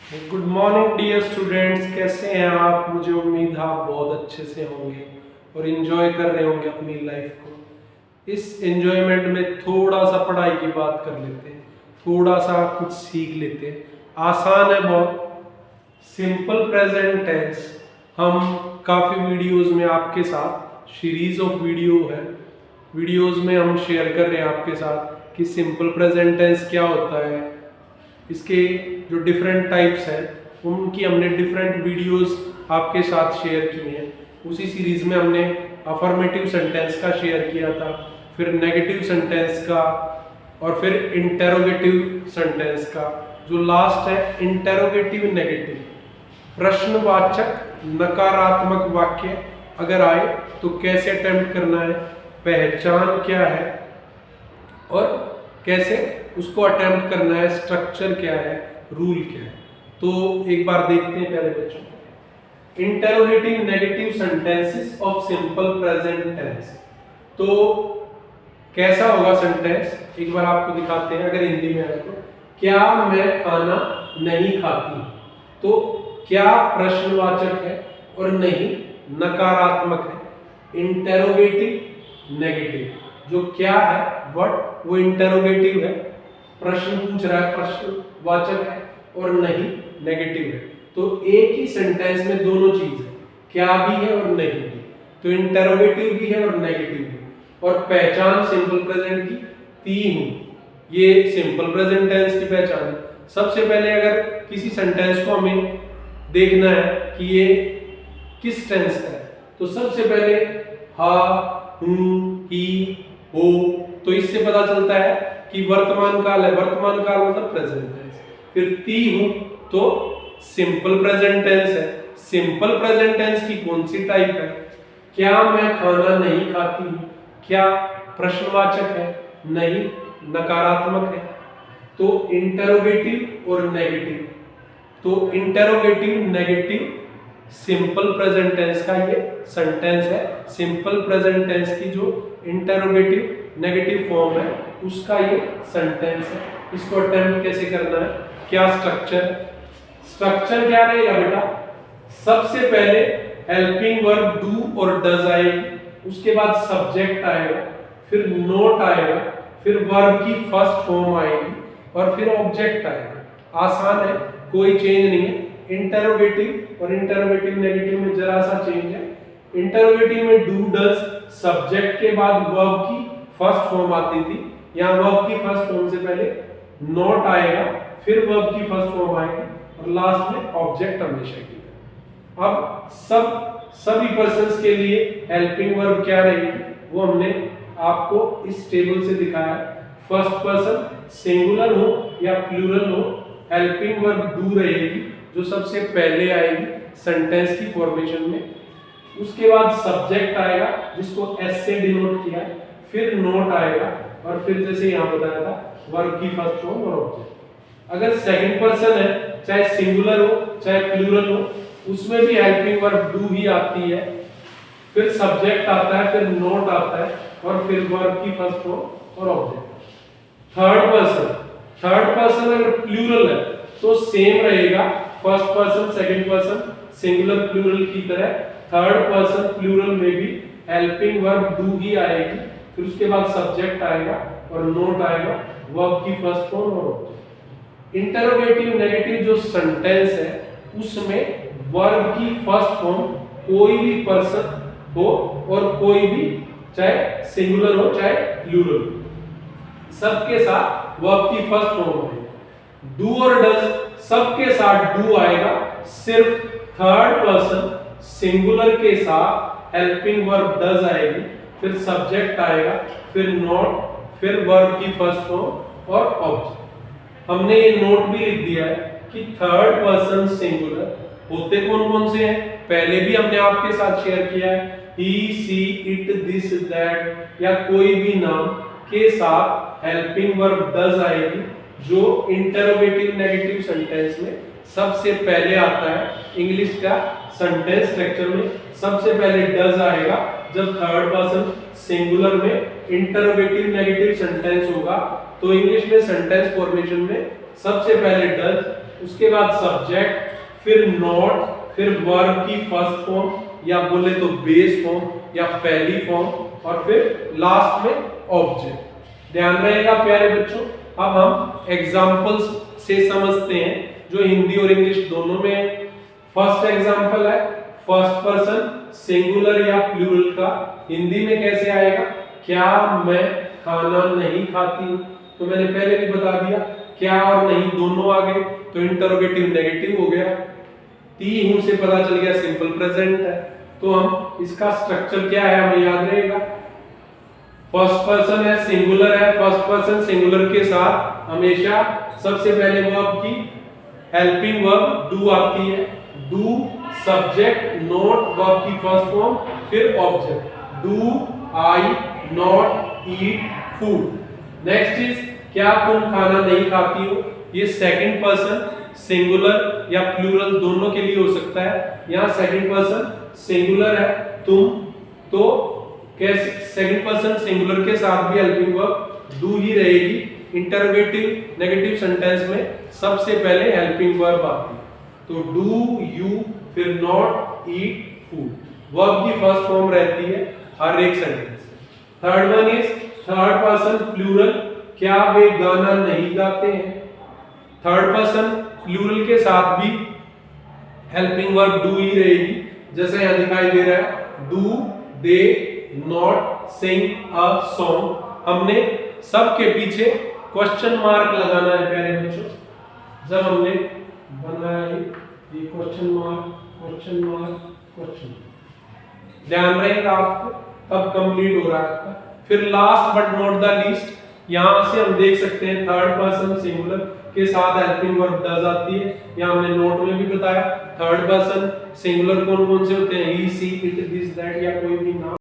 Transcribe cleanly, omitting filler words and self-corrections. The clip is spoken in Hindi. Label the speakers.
Speaker 1: गुड मॉर्निंग डियर स्टूडेंट्स, कैसे हैं आप? मुझे उम्मीद है आप बहुत अच्छे से होंगे और इन्जॉय कर रहे होंगे अपनी लाइफ को। इस एंजॉयमेंट में थोड़ा सा पढ़ाई की बात कर लेते हैं, थोड़ा सा कुछ सीख लेते हैं। आसान है बहुत। सिंपल प्रेजेंट टेंस हम काफ़ी वीडियोस में आपके साथ सीरीज ऑफ वीडियोस में हम शेयर कर रहे हैं आपके साथ कि सिंपल प्रेजेंट टेंस क्या होता है। इसके जो डिफरेंट टाइप्स हैं उनकी हमने डिफरेंट वीडियोस आपके साथ शेयर किए हैं। उसी सीरीज में हमने अफर्मेटिव सेंटेंस का शेयर किया था, फिर नेगेटिव सेंटेंस का और फिर इंटेरोगेटिव सेंटेंस का। जो लास्ट है इंटेरोगेटिव नेगेटिव, प्रश्नवाचक नकारात्मक वाक्य अगर आए तो कैसे अटेम्प्ट करना है, पहचान क्या है और कैसे उसको अटेम्प्ट करना है, स्ट्रक्चर क्या है, रूल क्या है। तो एक बार देखते हैं पहले बच्चों, interrogative negative sentences of simple present tense. तो कैसा होगा सेंटेंस, एक बार आपको दिखाते हैं। अगर हिंदी में है तो क्या मैं खाना नहीं खाती, तो क्या प्रश्नवाचक है और नहीं नकारात्मक है। इंटेरोगेटिव नेगेटिव, जो क्या है व्हाट, वो इंटेरोगेटिव है, प्रश्न पूछ रहा है, प्रश्नवाचक है और नहीं नेगेटिव है। तो एक ही सेंटेंस में दोनों चीज है, क्या भी है और नहीं भी। तो इंटेरोगेटिव भी है और नेगेटिव भी। और पहचान सिंपल प्रेजेंट की तीन, ये सिंपल प्रेजेंट टेंस की पहचान है। सबसे पहले अगर किसी सेंटेंस को हमें देखना है कि ये किस टेंस का है, तो सबसे पहले हा, हूं, ही, हो, तो इससे पता चलता है कि वर्तमान काल है। वर्तमान काल मतलब प्रेजेंट टेंस। फिर ती हूं तो सिंपल प्रेजेंट टेंस है। सिंपल प्रेजेंट टेंस की कौन सी टाइप है? क्या मैं खाना नहीं खाती हूं, क्या प्रश्नवाचक है, नहीं नकारात्मक है। तो इंटेरोगेटिव और नेगेटिव, तो interrogative negative simple present tense का ये सेंटेंस है। सिंपल प्रेजेंट टेंस की जो इंटेरोगेटिव नेगेटिव फॉर्म है उसका ये सेंटेंस है। इसको अटेम्प्ट कैसे करना है, क्या स्ट्रक्चर, स्ट्रक्चर क्या रहेगा बेटा? सबसे पहले हेल्पिंग वर्ब डू और डज आएगी, उसके बाद सब्जेक्ट आएगा, फिर नोट आएगा, फिर वर्ब की फर्स्ट फॉर्म आएगी और फिर ऑब्जेक्ट आएगा। आसान है, कोई चेंज नहीं है। इंटेरोगेटिव और इंटेरोगेटिव नेगेटिव में जरा सा चेंज है। इंटेरोगेटिव में डू डज सब्जेक्ट के बाद वर्ब की फर्स्ट फॉर्म आती थी, यहाँ वर्ब की फर्स्ट फॉर्म से पहले नॉट आएगा, फिर वर्ब की फर्स्ट फॉर्म आएगी और लास्ट में ऑब्जेक्ट हमेशा की तरह। अब सभी पर्सन्स के लिए हेल्पिंग वर्ब क्या रहेगी वो हमने आपको इस टेबल से दिखाया है। फर्स्ट पर्सन सिंगुलर हो या प्लूरल हो, हेल्पिंग वर्ब डू रहेगी जो सबसे पहले आएगी सेंटेंस की फॉर्मेशन में। उसके बाद सब्जेक्ट आएगा जिसको एस से डिनोट किया है, फिर नोट आएगा और फिर जैसे यहाँ बताया था वर्ब की फर्स्ट फॉर्म और ऑब्जेक्ट। अगर सेकंड पर्सन है, चाहे सिंगुलर हो चाहे प्लूरल हो, उसमें भी हेल्पिंग वर्ब डू ही आती है, फिर सब्जेक्ट आता है, फिर नोट आता है और फिर वर्ब की फर्स्ट फॉर्म और ऑब्जेक्ट। थर्ड पर्सन अगर प्लूरल है तो सेम रहेगा, first person second person singular plural की तरह। थर्ड पर्सन प्लूरल में भी हेल्पिंग वर्ब डू ही आएगी, फिर उसके बाद सब्जेक्ट आएगा और नोट आएगा, वर्ब की फर्स्ट फॉर्म और ऑब्जेक्ट। इंटेरोगेटिव नेगेटिव जो सेंटेंस है उसमें वर्ब की फर्स्ट फॉर्म कोई भी पर्सन हो और कोई भी, चाहे सिंगुलर हो चाहे प्लूरल, सबके साथ वर्ब की फर्स्ट फॉर्म आएगी। डू और डज सबके साथ डू आएगा, सिर्फ थर्ड पर्सन सिंगुलर के साथ हेल्पिंग वर्ब डज आएगी, फिर सब्जेक्ट आएगा, फिर नोट, फिर वर्ब की फर्स्ट फॉर्म और ऑब्जेक्ट। हमने ये नोट भी लिख दिया है कि थर्ड पर्सन सिंगुलर होते कौन कौन से हैं, पहले भी हमने आपके साथ शेयर किया है। ही, सी, इट, दिस, दैट या कोई भी नाम के साथ हेल्पिंग वर्ब डज आएगी, जो इंटेरोगेटिव नेगेटिव सेंटेंस में सबसे पहले आता है। इंग्लिश का सेंटेंस स्ट्रक्चर में सबसे पहले डज आएगा जब थर्ड पर्सन सिंगुलर में इंटरोगेटिव नेगेटिव सेंटेंस होगा, तो इंग्लिश में सेंटेंस फॉर्मेशन में सबसे पहले डज उसके बाद सब्जेक्ट, फिर नॉट, फिर वर्ब की फर्स्ट फॉर्म या बोले तो बेस फॉर्म या पहली फॉर्म, और फिर लास्ट में ऑब्जेक्ट। ध्यान रहेगा प्यारे बच्चों। अब हम एग्जांपल्स से समझते हैं जो हिंदी और इंग्लिश दोनों में है। फर्स्ट एग्जांपल है फर्स्ट पर्सन सिंगुलर या प्लूरल का। हिंदी में कैसे आएगा? क्या मैं खाना नहीं खाती हूँ? तो मैंने पहले भी बता दिया, क्या और नहीं दोनों आ गए तो इंटरोगेटिव नेगेटिव हो गया। ती हूं से पता चल गया सिंपल प्रेजेंट है। तो हम इसका स्ट्रक्चर क्या है हमें याद रहेगा। फर्स्ट पर्सन है, सिंगुलर है, फर्स्ट पर्सन सिंगुलर के साथ हमेशा सबसे पहले वर्ब की हेल्पिंग वर्ब डू आती है। डू सब्जेक्ट नॉट वर्ब की फर्स्ट फॉर्म, फिर object. Do I not eat food. Next is क्या तुम खाना नहीं खाती हो? ये सेकंड पर्सन सिंगुलर या प्लूरल दोनों के लिए हो सकता है। यहाँ सेकंड पर्सन सिंगुलर है तुम, तो कैसे सेकंड पर्सन सिंगुलर के साथ भी हेल्पिंग वर्ब डू ही रहेगी। इंटरोगेटिव नेगेटिव सेंटेंस में सबसे पहले हेल्पिंग वर्ब आती है। तो डू यू फिर नॉट ईट फूड वर्ब की फर्स्ट फॉर्म रहती है हर एक sentence. Third one is third person plural, क्या वे गाना नहीं गाते हैं? थर्ड पर्सन प्लूरल के साथ भी हेल्पिंग वर्ब डू ही रहेगी, जैसे यहां दिखाई दे रहा है do they not sing a song. हमने सबके पीछे क्वेश्चन मार्क लगाना है प्यारे बच्चों। जब हमने बनाया ये question mark question mark question, ध्यान रहेगा आपको, तब कंप्लीट हो रहा है आपका। फिर last but not the least, यहां से हम देख सकते हैं थर्ड पर्सन सिंगुलर के साथ हेल्पिंग वर्ब डज आती है। यहाँ हमने नोट में भी बताया थर्ड पर्सन सिंगुलर कौन कौन से होते हैं, ही सी इट दिस दैट या कोई भी नाम।